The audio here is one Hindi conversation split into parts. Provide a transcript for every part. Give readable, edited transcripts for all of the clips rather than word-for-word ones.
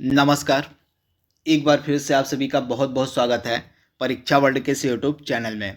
नमस्कार। एक बार फिर से आप सभी का बहुत बहुत स्वागत है परीक्षा वर्ल्ड के इस यूट्यूब चैनल में।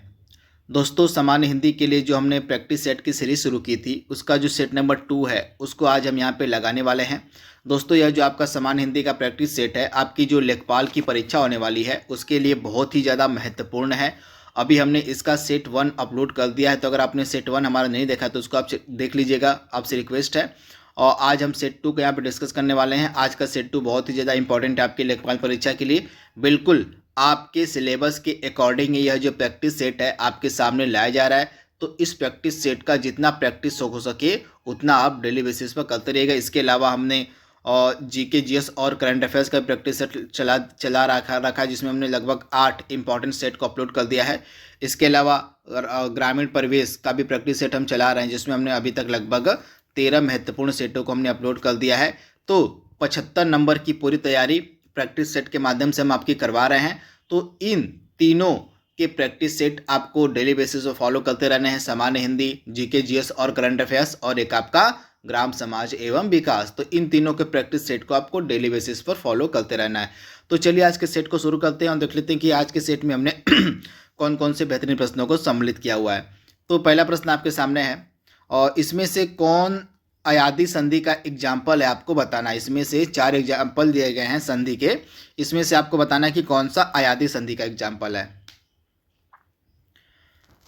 दोस्तों, सामान्य हिंदी के लिए जो हमने प्रैक्टिस सेट की सीरीज शुरू की थी उसका जो सेट नंबर 2 है उसको आज हम यहाँ पे लगाने वाले हैं। दोस्तों, यह जो आपका सामान्य हिंदी का प्रैक्टिस सेट है आपकी जो लेखपाल की परीक्षा होने वाली है उसके लिए बहुत ही ज़्यादा महत्वपूर्ण है। अभी हमने इसका सेट 1 अपलोड कर दिया है, तो अगर आपने सेट 1 हमारा नहीं देखा तो उसको आप देख लीजिएगा, आपसे रिक्वेस्ट है। और आज हम सेट 2 को यहाँ पे डिस्कस करने वाले हैं। आज का सेट 2 बहुत ही ज़्यादा इंपॉर्टेंट है आपके लेखपाल परीक्षा के लिए। बिल्कुल आपके सिलेबस के अकॉर्डिंग यह जो प्रैक्टिस सेट है आपके सामने लाया जा रहा है। तो इस प्रैक्टिस सेट का जितना प्रैक्टिस हो सके उतना आप डेली बेसिस पर करते रहिएगा। इसके अलावा हमने और जीके जीएस और करंट अफेयर्स का प्रैक्टिस सेट चला रखा जिसमें हमने लगभग 8 इंपॉर्टेंट सेट को अपलोड कर दिया है। इसके अलावा ग्रामीण परिवेश का भी प्रैक्टिस सेट हम चला रहे हैं जिसमें हमने अभी तक लगभग 13 महत्वपूर्ण सेटों को हमने अपलोड कर दिया है। तो 75 नंबर की पूरी तैयारी प्रैक्टिस सेट के माध्यम से हम आपकी करवा रहे हैं। तो इन तीनों के प्रैक्टिस सेट आपको डेली बेसिस पर फॉलो करते रहने हैं। सामान्य हिंदी, जीके जीएस और करंट अफेयर्स, और एक आपका ग्राम समाज एवं विकास। तो इन तीनों के प्रैक्टिस सेट को आपको डेली बेसिस पर फॉलो करते रहना है। तो चलिए आज के सेट को शुरू करते हैं और देख लेते हैं कि आज के सेट में हमने कौन कौन से बेहतरीन प्रश्नों को सम्मिलित किया हुआ है। तो पहला प्रश्न आपके सामने है और इसमें से कौन अयादी संधि का एग्जाम्पल है आपको बताना है। इसमें से 4 एग्जाम्पल दिए गए हैं संधि के, इसमें से आपको बताना है कि कौन सा अयादी संधि का एग्जाम्पल है।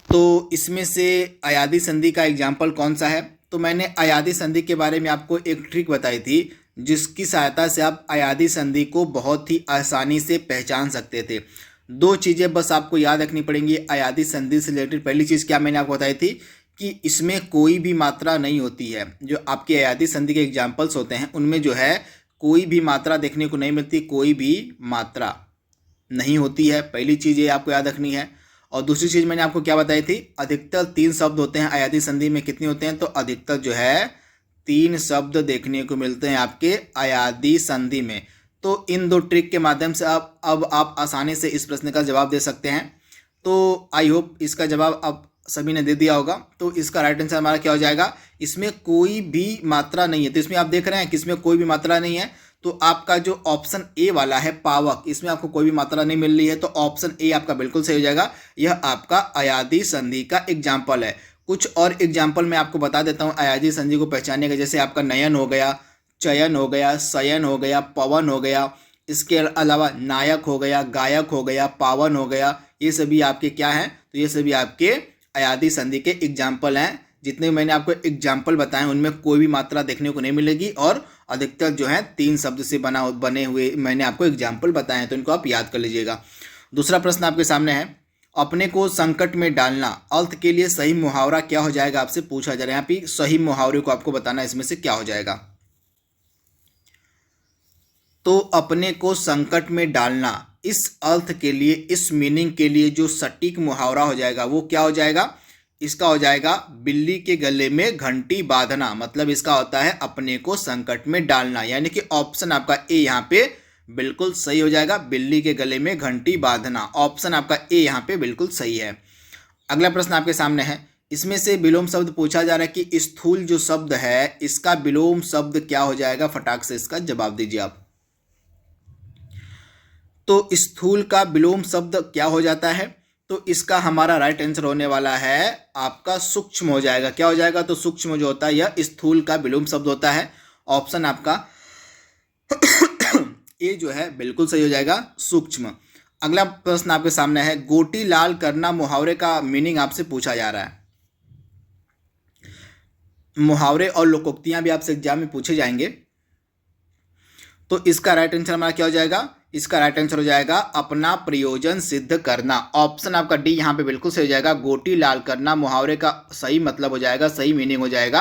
तो इसमें से अयादी संधि का एग्जाम्पल कौन सा है, तो मैंने अयादी संधि के बारे में आपको एक ट्रिक बताई थी जिसकी सहायता से आप अयादी संधि को बहुत ही आसानी से पहचान सकते थे। 2 चीज़ें बस आपको याद रखनी पड़ेंगी अयादी संधि से रिलेटेड। पहली चीज़ क्या मैंने आपको बताई थी कि इसमें कोई भी मात्रा नहीं होती है। जो आपके अयादी संधि के एग्जाम्पल्स होते हैं उनमें जो है कोई भी मात्रा देखने को नहीं मिलती, कोई भी मात्रा नहीं होती है। पहली चीज़ ये आपको याद रखनी है। और दूसरी चीज़ मैंने आपको क्या बताई थी, अधिकतर 3 शब्द होते हैं अयादी संधि में। कितने होते हैं, तो अधिकतर जो है 3 शब्द देखने को मिलते हैं आपके अयादी संधि में। तो इन 2 ट्रिक के माध्यम से अब आप आसानी से इस प्रश्न का जवाब दे सकते हैं। तो आई होप इसका जवाब अब सभी ने दे दिया होगा। तो इसका राइट आंसर हमारा क्या हो जाएगा, इसमें कोई भी मात्रा नहीं है। तो इसमें आप देख रहे हैं कि इसमें कोई भी मात्रा नहीं है, तो आपका जो ऑप्शन ए वाला है पावक, इसमें आपको कोई भी मात्रा नहीं मिल रही है, तो ऑप्शन ए आपका बिल्कुल सही हो जाएगा। यह आपका अयादी संधि का एग्जाम्पल है। कुछ और एग्जाम्पल मैं आपको बता देता हूँ अयादी संधि को पहचानने का। जैसे आपका नयन हो गया, चयन हो गया, शयन हो गया, पवन हो गया, इसके अलावा नायक हो गया, गायक हो गया, पावन हो गया। ये सभी आपके क्या हैं, तो ये सभी आपके अयादी संधि के एग्जाम्पल हैं। जितने मैंने आपको एग्जाम्पल बताए उनमें कोई भी मात्रा देखने को नहीं मिलेगी और अधिकतर जो है 3 शब्द से बने हुए मैंने आपको एग्जाम्पल बताए हैं, तो इनको आप याद कर लीजिएगा। दूसरा प्रश्न आपके सामने है, अपने को संकट में डालना अर्थ के लिए सही मुहावरा क्या हो जाएगा, आपसे पूछा जा रहा है। यहाँ पे सही मुहावरे को आपको बताना इसमें से क्या हो जाएगा। तो अपने को संकट में डालना, इस अर्थ के लिए, इस मीनिंग के लिए जो सटीक मुहावरा हो जाएगा वो क्या हो जाएगा, इसका हो जाएगा बिल्ली के गले में घंटी बांधना। मतलब इसका होता है अपने को संकट में डालना, यानी कि ऑप्शन आपका ए यहाँ पे बिल्कुल सही हो जाएगा, बिल्ली के गले में घंटी बांधना। ऑप्शन आपका ए यहाँ पे बिल्कुल सही है। अगला प्रश्न आपके सामने है, इसमें से विलोम शब्द पूछा जा रहा है कि स्थूल जो शब्द है इसका विलोम शब्द क्या हो जाएगा। फटाक से इसका जवाब दीजिए आप। तो स्थूल का विलोम शब्द क्या हो जाता है, तो इसका हमारा राइट आंसर होने वाला है आपका सूक्ष्म हो जाएगा। क्या हो जाएगा, तो सूक्ष्म जो होता है यह स्थूल का विलोम शब्द होता है। ऑप्शन आपका ए जो है बिल्कुल सही हो जाएगा, सूक्ष्म। अगला प्रश्न आपके सामने है, गोटी लाल करना मुहावरे का मीनिंग आपसे पूछा जा रहा है। मुहावरे और लोकोक्तियां भी आपसे एग्जाम में पूछे जाएंगे। तो इसका राइट आंसर हमारा क्या हो जाएगा, इसका राइट आंसर हो जाएगा अपना प्रयोजन सिद्ध करना। ऑप्शन आपका डी यहाँ पे बिल्कुल सही हो जाएगा। गोटी लाल करना मुहावरे का सही मतलब हो जाएगा, सही मीनिंग हो जाएगा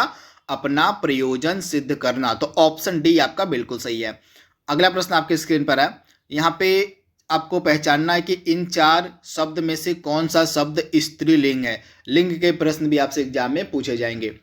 अपना प्रयोजन सिद्ध करना। तो ऑप्शन डी आपका बिल्कुल सही है। अगला प्रश्न आपके स्क्रीन पर है, यहाँ पे आपको पहचानना है कि इन 4 शब्द में से कौन सा शब्द स्त्रीलिंग है। लिंग के प्रश्न भी आपसे एग्जाम में पूछे जाएंगे।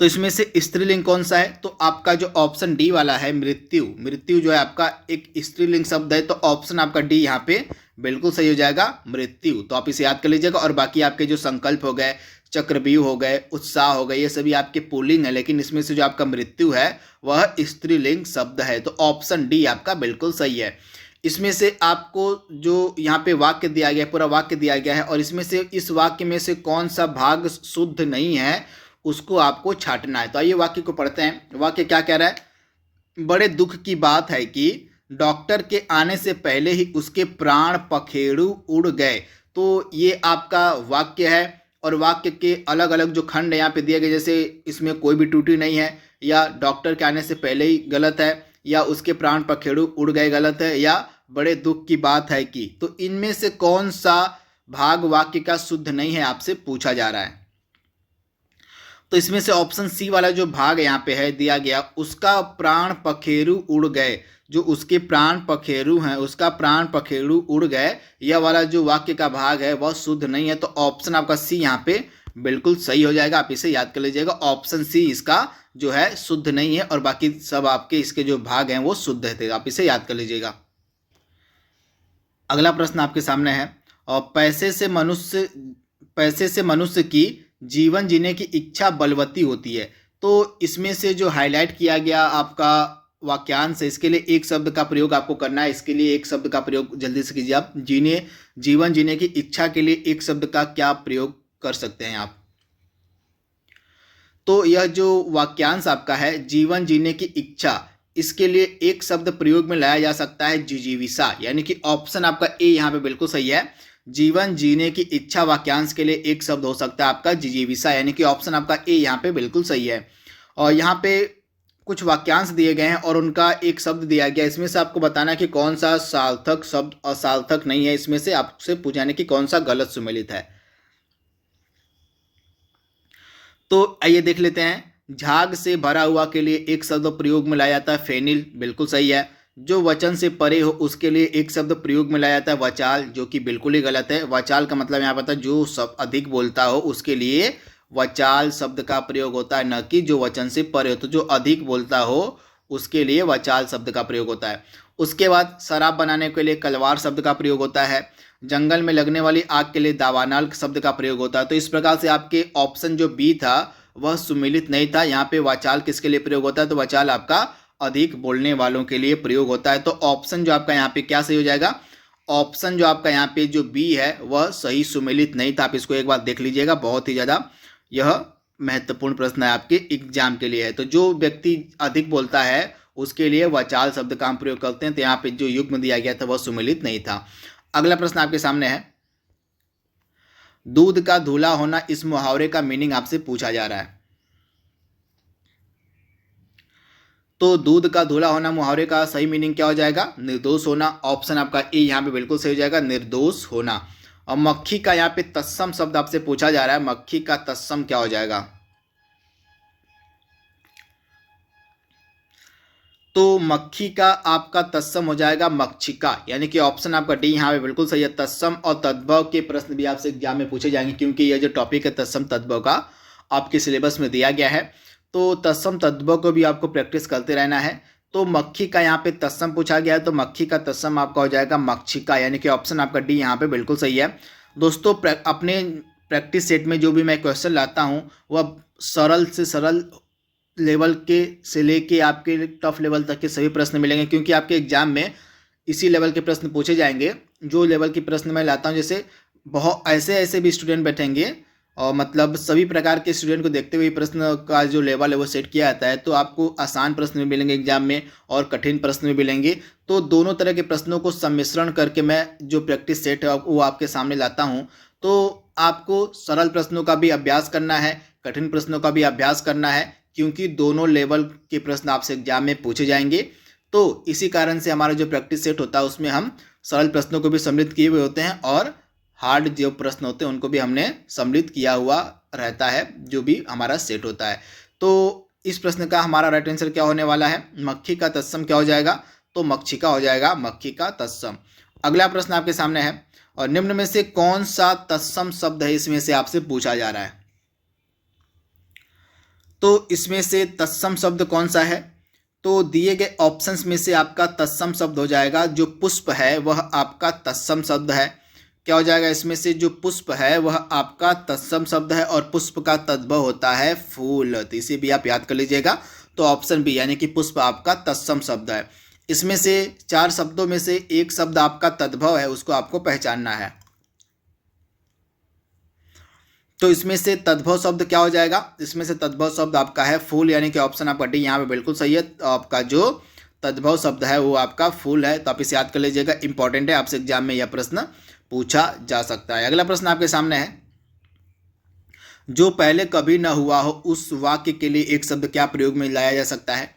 तो इसमें से स्त्रीलिंग कौन सा है, तो आपका जो ऑप्शन डी वाला है मृत्यु। मृत्यु जो है आपका एक स्त्रीलिंग शब्द है, तो ऑप्शन आपका डी यहाँ पे बिल्कुल सही हो जाएगा, मृत्यु। तो आप इसे याद कर लीजिएगा। और बाकी आपके जो संकल्प हो गए चक्रव्यूह हो गए, उत्साह हो गए, ये सभी आपके पुल्लिंग है, लेकिन इसमें से जो आपका मृत्यु है वह स्त्रीलिंग शब्द है। तो ऑप्शन डी आपका बिल्कुल सही है। इसमें से आपको जो यहाँ पे वाक्य दिया गया है, पूरा वाक्य दिया गया है, और इसमें से इस वाक्य में से कौन सा भाग शुद्ध नहीं है उसको आपको छांटना है। तो आइए वाक्य को पढ़ते हैं। वाक्य क्या कह रहा है? बड़े दुख की बात है कि डॉक्टर के आने से पहले ही उसके प्राण पखेरु उड़ गए। तो ये आपका वाक्य है, और वाक्य के अलग अलग जो खंड यहाँ पे दिए गए, जैसे इसमें कोई भी त्रुटि नहीं है, या डॉक्टर के आने से पहले ही गलत है, या उसके प्राण पखेरु उड़ गए गलत है, या बड़े दुख की बात है कि, तो इनमें से कौन सा भाग वाक्य का शुद्ध नहीं है आपसे पूछा जा रहा है। तो इसमें से ऑप्शन सी वाला जो भाग यहाँ पे है दिया गया, उसका प्राण पखेरु उड़ गए, जो उसके प्राण पखेरु हैं उसका प्राण पखेरु उड़ गए, यह वाला जो वाक्य का भाग है वह शुद्ध नहीं है। तो ऑप्शन आपका सी यहाँ पे बिल्कुल सही हो जाएगा। आप इसे याद कर लीजिएगा, ऑप्शन सी इसका जो है शुद्ध नहीं है, और बाकी सब आपके इसके जो भाग हैं वो शुद्ध है। आप इसे याद कर लीजिएगा। अगला प्रश्न आपके सामने है, और पैसे से मनुष्य की जीवन जीने की इच्छा बलवती होती है। तो इसमें से जो हाईलाइट किया गया आपका वाक्यांश है, इसके लिए एक शब्द का प्रयोग आपको करना है। इसके लिए एक शब्द का प्रयोग जल्दी से कीजिए आप। जीवन जीने की इच्छा के लिए एक शब्द का क्या प्रयोग कर सकते हैं आप? तो यह जो वाक्यांश आपका है जीवन जीने की इच्छा, इसके लिए एक शब्द प्रयोग में लाया जा सकता है जिजीविषा, यानी कि ऑप्शन आपका ए यहाँ पे बिल्कुल सही है। जीवन जीने की इच्छा वाक्यांश के लिए एक शब्द हो सकता है आपका जिजीविषा, यानी कि ऑप्शन आपका ए यहाँ पे बिल्कुल सही है। और यहाँ पे कुछ वाक्यांश दिए गए हैं और उनका एक शब्द दिया गया, इसमें से आपको बताना है कि कौन सा सार्थक शब्द असार्थक नहीं है। इसमें से आपसे पूछाने की कौन सा गलत सुमेलित है। तो आइए देख लेते हैं। झाग से भरा हुआ के लिए एक शब्द प्रयोग में लाया जाता है फेनिल, बिल्कुल सही है। जो वचन से परे हो उसके लिए एक शब्द प्रयोग में लाया जाता है वचाल, जो कि बिल्कुल ही गलत है। वचाल का मतलब यहाँ पता है जो सब अधिक बोलता हो उसके लिए वचाल शब्द का प्रयोग होता है, न कि जो वचन से परे हो। तो जो अधिक बोलता हो उसके लिए वचाल शब्द का प्रयोग होता है। उसके बाद शराब बनाने के लिए कलवार शब्द का प्रयोग होता है। जंगल में लगने वाली आग के लिए दावानल शब्द का प्रयोग होता है। तो इस प्रकार से आपके ऑप्शन जो बी था वह सुमेलित नहीं था। यहाँ पे वचाल किसके लिए प्रयोग होता है? तो वचाल आपका अधिक बोलने वालों के लिए प्रयोग होता है। तो ऑप्शन जो आपका यहाँ पे क्या सही हो जाएगा? ऑप्शन जो आपका यहाँ पे जो बी है वह सही सुमेलित नहीं था। आप इसको एक बार देख लीजिएगा, बहुत ही ज़्यादा यह महत्वपूर्ण प्रश्न है आपके एग्जाम के लिए है। तो जो व्यक्ति अधिक बोलता है उसके लिए वचाल शब्द का हम प्रयोग करते हैं। तो यहाँ पे जो युग्म दिया गया था वह सुमेलित नहीं था। अगला प्रश्न आपके सामने है, दूध का धुला होना, इस मुहावरे का मीनिंग आपसे पूछा जा रहा है। तो दूध का धुला होना मुहावरे का सही मीनिंग क्या हो जाएगा? निर्दोष होना। ऑप्शन आपका ए यहाँ पे बिल्कुल सही हो जाएगा, निर्दोष होना। और मक्खी का यहाँ पे तत्सम शब्द आपसे पूछा जा रहा है, मक्खी का तत्सम क्या हो जाएगा? तो मक्खी का आपका तत्सम हो जाएगा मक्षिका, यानी कि ऑप्शन आपका डी यहाँ पे बिल्कुल सही है। तत्सम और तद्भव के प्रश्न भी आपसे एग्जाम में पूछे जाएंगे, क्योंकि यह जो टॉपिक है तत्सम तद्भव का आपके सिलेबस में दिया गया है। तो तत्सम तद्भव को भी आपको प्रैक्टिस करते रहना है। तो मक्खी का यहाँ पे तत्सम पूछा गया है, तो मक्खी का तत्सम आपका हो जाएगा मक्षिका, यानी कि ऑप्शन आपका डी यहाँ पे बिल्कुल सही है। दोस्तों अपने प्रैक्टिस सेट में जो भी मैं क्वेश्चन लाता हूँ वह सरल से सरल लेवल के से लेके आपके टफ लेवल तक के सभी प्रश्न मिलेंगे, क्योंकि आपके एग्जाम में इसी लेवल के प्रश्न पूछे जाएंगे। जो लेवल के प्रश्न मैं लाता हूँ, जैसे बहुत ऐसे भी स्टूडेंट बैठेंगे, और मतलब सभी प्रकार के स्टूडेंट को देखते हुए प्रश्न का जो लेवल है वो सेट किया जाता है। तो आपको आसान प्रश्न भी मिलेंगे एग्जाम में और कठिन प्रश्न भी मिलेंगे। तो दोनों तरह के प्रश्नों को सम्मिश्रण करके मैं जो प्रैक्टिस सेट है वो आपके सामने लाता हूँ। तो आपको सरल प्रश्नों का भी अभ्यास करना है, कठिन प्रश्नों का भी अभ्यास करना है, क्योंकि दोनों लेवल के प्रश्न आपसे एग्जाम में पूछे जाएंगे। तो इसी कारण से हमारा जो प्रैक्टिस सेट होता है उसमें हम सरल प्रश्नों को भी सम्मिलित किए हुए होते हैं, और हार्ड जो प्रश्न होते हैं उनको भी हमने सम्मिलित किया हुआ रहता है, जो भी हमारा सेट होता है। तो इस प्रश्न का हमारा राइट आंसर क्या होने वाला है? मक्खी का तत्सम क्या हो जाएगा? तो मक्षिका हो जाएगा, मक्खी का तत्सम। अगला प्रश्न आपके सामने है, और निम्न में से कौन सा तत्सम शब्द है इसमें से आपसे पूछा जा रहा है। तो इसमें से तत्सम शब्द कौन सा है? तो दिए गए ऑप्शंस में से आपका तत्सम शब्द हो जाएगा, जो पुष्प है वह आपका तत्सम शब्द है। क्या हो जाएगा, इसमें से जो पुष्प है वह आपका तत्सम शब्द है और पुष्प का तद्भव होता है फूल, तो इसे भी आप याद कर लीजिएगा। तो ऑप्शन बी यानी कि पुष्प आपका तत्सम शब्द है। इसमें से 4 शब्दों में से एक शब्द आपका तद्भव है, उसको आपको पहचानना है। तो इसमें से तद्भव शब्द क्या हो जाएगा, इसमें से तद्भव शब्द आपका है फूल, यानी कि ऑप्शन आपका डी यहाँ पे बिल्कुल सही है। तो आपका जो तद्भव शब्द है वो आपका फूल है, तो आप इसे याद कर लीजिएगा, इंपॉर्टेंट है, आपसे एग्जाम में यह प्रश्न पूछा जा सकता है। अगला प्रश्न आपके सामने है, जो पहले कभी न हुआ हो उस वाक्य के लिए एक शब्द क्या प्रयोग में लाया जा सकता है।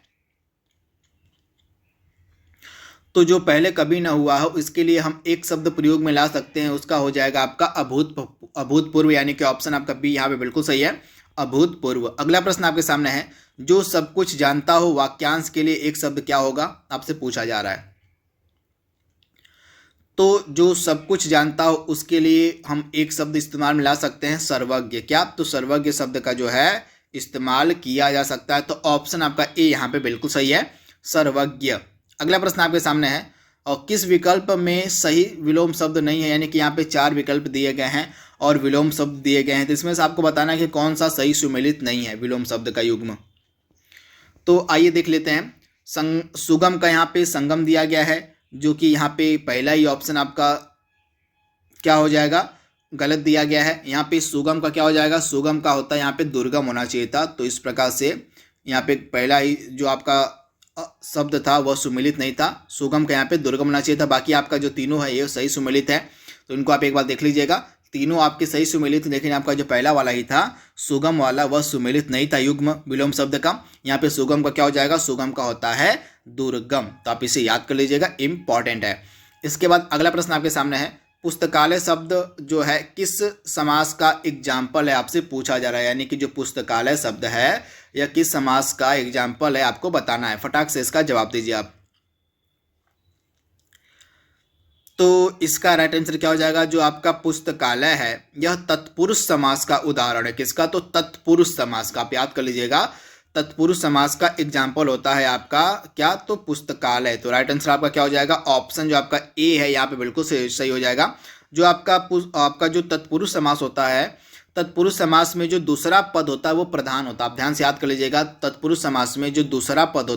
तो जो पहले कभी न हुआ हो इसके लिए हम एक शब्द प्रयोग में ला सकते हैं, उसका हो जाएगा आपका अभूतपूर्व, यानी कि ऑप्शन आपका बी यहाँ पे बिल्कुल सही है, अभूतपूर्व। अगला प्रश्न आपके सामने है, जो सब कुछ जानता हो वाक्यांश के लिए एक शब्द क्या होगा, आपसे पूछा जा रहा है। तो जो सब कुछ जानता हो उसके लिए हम एक शब्द इस्तेमाल में ला सकते हैं, सर्वज्ञ। क्या, तो सर्वज्ञ शब्द का जो है इस्तेमाल किया जा सकता है, तो ऑप्शन आपका ए यहाँ पे बिल्कुल सही है, सर्वज्ञ। अगला प्रश्न आपके सामने है, और किस विकल्प में सही विलोम शब्द नहीं है, यानी कि यहाँ पे 4 विकल्प दिए गए हैं और विलोम शब्द दिए गए हैं, तो इसमें से आपको बताना है कि कौन सा सही सुमेलित नहीं है विलोम शब्द का युग्म। तो आइए देख लेते हैं। सुगम का यहाँ पे संगम दिया गया है, जो कि यहाँ पे पहला ही ऑप्शन आपका क्या हो जाएगा, गलत दिया गया है। यहाँ पे सुगम का क्या हो जाएगा, सुगम का होता है यहाँ पे दुर्गम होना चाहिए था, तो इस प्रकार से यहाँ पे पहला ही जो आपका शब्द था वह सुमेलित नहीं था, सुगम का यहाँ पे दुर्गम होना चाहिए था। बाकी आपका जो तीनों है ये सही सुमेलित है, तो इनको आप एक बार देख लीजिएगा, तीनों आपके सही सुमेलित, लेकिन आपका जो पहला वाला ही था सुगम वाला वह सुमेलित नहीं था युग्म विलोम शब्द का। यहाँ पे सुगम का क्या हो जाएगा, सुगम का होता है दुर्गम, तो आप इसे याद कर लीजिएगा, इंपॉर्टेंट है। इसके बाद अगला प्रश्न आपके सामने है, पुस्तकालय शब्द जो है किस समास का एग्जाम्पल है, आपसे पूछा जा रहा है, यानी कि जो पुस्तकालय शब्द है यह किस समास का एग्जाम्पल है आपको बताना है, फटाक से इसका जवाब दीजिए आप। तो इसका राइट आंसर क्या हो जाएगा, जो आपका पुस्तकालय है यह तत्पुरुष समास का उदाहरण है। किसका, तो तत्पुरुष समास का, आप याद कर लीजिएगा, तत्पुरुष समास का एग्जाम्पल होता है आपका क्या, तो पुस्तकालय। तो राइट आंसर आपका क्या हो जाएगा, ऑप्शन जो आपका ए है यहाँ पे बिल्कुल सही हो जाएगा। जो आपका जो तत्पुरुष समास होता है, तत्पुरुष समास में जो दूसरा पद होता है वो प्रधान होता है, आप ध्यान से याद कर लीजिएगा, तत्पुरुष समास में जो दूसरा पद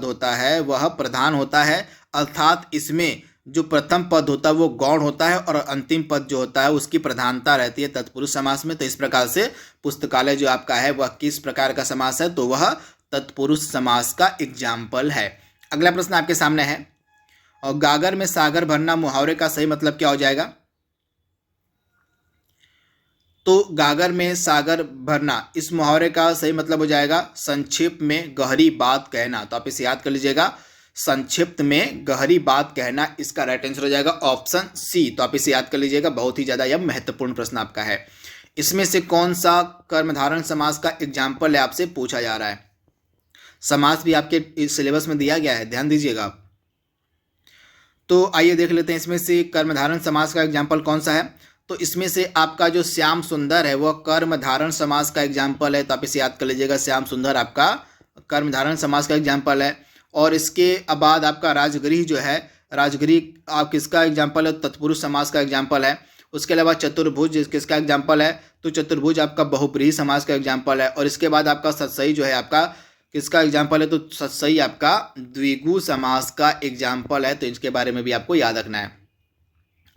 होता है वह प्रधान होता है, अर्थात इसमें जो प्रथम पद होता है वो गौण होता है और अंतिम पद जो होता है उसकी प्रधानता रहती है तत्पुरुष समास में। तो इस प्रकार से पुस्तकालय जो आपका है वह किस प्रकार का समास है, तो वह तत्पुरुष समास का एग्जाम्पल है। अगला प्रश्न आपके सामने है, और गागर में सागर भरना मुहावरे का सही मतलब क्या हो जाएगा। तो गागर में सागर भरना इस मुहावरे का सही मतलब हो जाएगा संक्षेप में गहरी बात कहना, तो आप इसे याद कर लीजिएगा, संक्षिप्त में गहरी बात कहना, इसका राइट आंसर हो जाएगा ऑप्शन सी। तो आप इसे याद कर लीजिएगा, बहुत ही ज़्यादा यह महत्वपूर्ण प्रश्न आपका है। इसमें से कौन सा कर्मधारय समास का एग्जाम्पल है आपसे पूछा जा रहा है। समास भी आपके सिलेबस में दिया गया है, ध्यान दीजिएगा आप। तो आइए देख लेते हैं इसमें से कर्मधारय समास का एग्जाम्पल कौन सा है। तो इसमें से आपका जो श्याम सुंदर है वह कर्मधारय समास का एग्जाम्पल है, तो आप इसे याद कर लीजिएगा, श्याम सुंदर आपका कर्मधारय समास का एग्जाम्पल है। और इसके बाद आपका राजगृह जो है, राजगृह आप किसका एग्जाम्पल है, तत्पुरुष समास का एग्जाम्पल है। उसके अलावा चतुर्भुज किसका एग्जाम्पल है, तो चतुर्भुज आपका बहुब्रीहि समास का एग्जाम्पल है। और इसके बाद आपका सतसई जो है आपका किसका एग्जाम्पल है, तो सतसई आपका द्विगु समास का एग्जाम्पल है, तो इसके बारे में भी आपको याद रखना है।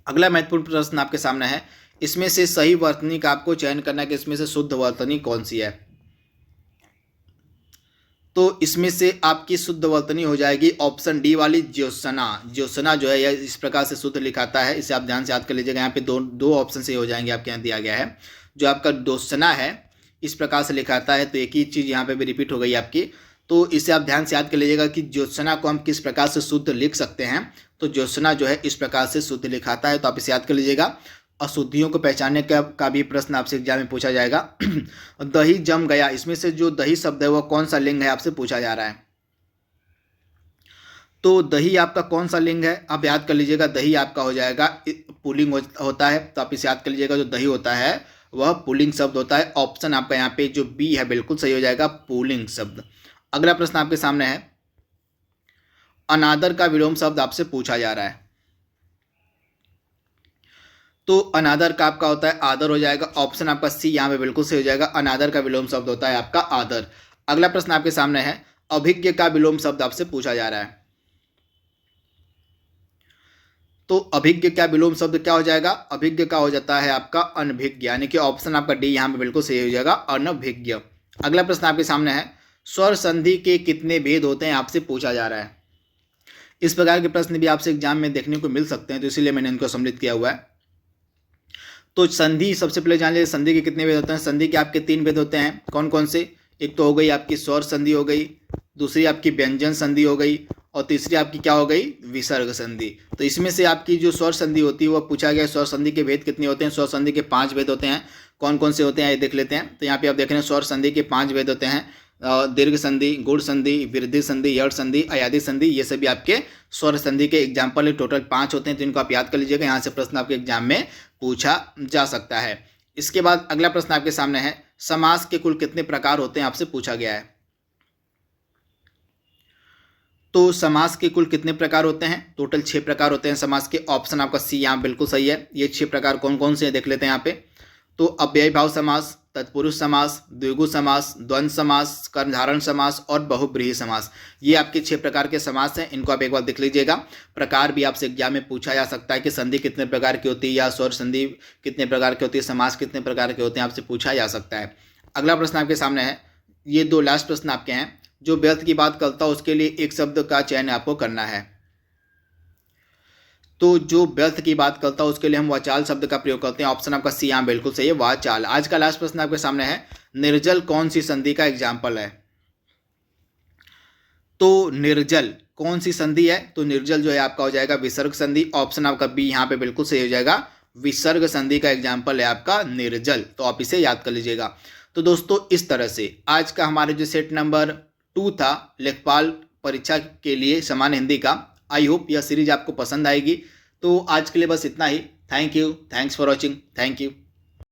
अगला महत्वपूर्ण प्रश्न आपके सामने है, इसमें से सही वर्तनी का आपको चयन करना है कि इसमें से शुद्ध वर्तनी कौन सी है। तो इसमें से आपकी शुद्ध वर्तनी हो जाएगी ऑप्शन डी वाली ज्योत्सना। ज्योत्सना जो है यह इस प्रकार से सूत्र लिखाता है, इसे आप ध्यान से याद कर लीजिएगा। यहाँ पे दो ऑप्शन से हो जाएंगे, आपके यहाँ दिया गया है। जो आपका ज्योत्सना है इस प्रकार से लिखाता है, तो एक ही चीज़ यहाँ पे भी रिपीट हो गई आपकी। तो इसे आप ध्यान से याद कर लीजिएगा कि ज्योत्सना को हम किस प्रकार से शुद्ध लिख सकते हैं। तो ज्योत्सना जो है इस प्रकार से शुद्ध लिखाता है, तो आप इसे याद कर लीजिएगा। अशुद्धियों को पहचानने का भी प्रश्न आपसे एग्जाम में पूछा जाएगा। दही जम गया, इसमें से जो दही शब्द है वह कौन सा लिंग है आपसे पूछा जा रहा है। तो दही आपका कौन सा लिंग है, आप याद कर लीजिएगा, दही आपका हो जाएगा पुल्लिंग होता है, तो आप इसे याद कर लीजिएगा, जो दही होता है वह पुल्लिंग शब्द होता है। ऑप्शन आपका यहाँ पे जो बी है बिल्कुल सही हो जाएगा, पुल्लिंग शब्द। अगला प्रश्न आपके सामने है, अनादर का विलोम शब्द आपसे पूछा जा रहा है। तो अनादर का आपका होता है आदर हो जाएगा। ऑप्शन आपका सी यहाँ पे बिल्कुल सही हो जाएगा। अनादर का विलोम शब्द होता है आपका आदर। अगला प्रश्न आपके सामने है, अभिज्ञ का विलोम शब्द आपसे पूछा जा रहा है। तो अभिज्ञ का विलोम शब्द क्या हो जाएगा? अभिज्ञ का हो जाता है आपका अनभिज्ञ, यानी कि ऑप्शन आपका डी यहाँ पे बिल्कुल सही हो जाएगा, अनभिज्ञ। अगला प्रश्न आपके सामने है, स्वर संधि के कितने भेद होते हैं आपसे पूछा जा रहा है। इस प्रकार के प्रश्न भी आपसे एग्जाम में देखने को मिल सकते हैं, तो इसीलिए मैंने इनको सम्मिलित किया हुआ है। तो संधि सबसे पहले जान लीजिए, संधि के कितने भेद होते हैं। संधि के आपके 3 भेद होते हैं। कौन कौन से? एक तो हो गई आपकी स्वर संधि हो गई, दूसरी आपकी व्यंजन संधि हो गई, और तीसरी आपकी क्या हो गई? विसर्ग संधि। तो इसमें से आपकी जो स्वर संधि होती है वो पूछा गया, स्वर संधि के भेद कितने होते हैं। स्वर संधि के 5 भेद होते हैं। कौन कौन से होते हैं ये देख लेते हैं। तो यहाँ पे आप देख रहे हैं स्वर संधि के 5 भेद होते हैं। दीर्घ संधि, गुण संधि, वृद्धि संधि, यड़ संधि, अयादि संधि, ये सभी आपके स्वर संधि के एग्जाम्पल टोटल 5 होते हैं। तो इनको आप याद कर लीजिएगा, यहाँ से प्रश्न आपके एग्जाम में पूछा जा सकता है। इसके बाद अगला प्रश्न आपके सामने है, समास के कुल कितने प्रकार होते हैं आपसे पूछा गया है। तो समास के कुल कितने प्रकार होते हैं? टोटल 6 प्रकार होते हैं समास के। ऑप्शन आपका सी यहाँ बिल्कुल सही है। ये 6 प्रकार कौन कौन से हैं देख लेते हैं यहाँ पे। तो अव्ययी भाव समास, तत्पुरुष समास, द्विगु समास, द्वंद्व समास, कर्मधारय समास और बहुब्रीहि समास, ये आपके 6 प्रकार के समास हैं। इनको आप एक बार देख लीजिएगा। प्रकार भी आपसे एग्जाम में पूछा जा सकता है कि संधि कितने प्रकार की होती है, या स्वर संधि कितने प्रकार की होती है, समास कितने प्रकार के होते हैं, आपसे पूछा जा सकता है। अगला प्रश्न आपके सामने है, ये 2 लास्ट प्रश्न आपके हैं। जो व्यर्थ की बात करता है उसके लिए एक शब्द का चयन आपको करना है। तो जो व्यर्थ की बात करता है उसके लिए हम वाचाल शब्द का प्रयोग करते हैं। ऑप्शन आपका सी यहाँ बिल्कुल सही है, वाचाल। आज का लास्ट प्रश्न आपके सामने है, निर्जल कौन सी संधि का एग्जाम्पल है। तो निर्जल कौन सी संधि है? तो निर्जल जो है आपका हो जाएगा विसर्ग संधि। ऑप्शन आपका बी यहाँ पे बिल्कुल सही हो जाएगा, विसर्ग संधि का एग्जाम्पल है आपका निर्जल। तो आप इसे याद कर लीजिएगा। तो दोस्तों इस तरह से आज का हमारे जो सेट नंबर 2 था लेखपाल परीक्षा के लिए सामान्य हिंदी का, आई होप यह सीरीज आपको पसंद आएगी। तो आज के लिए बस इतना ही। Thank you, thanks for watching, thank you.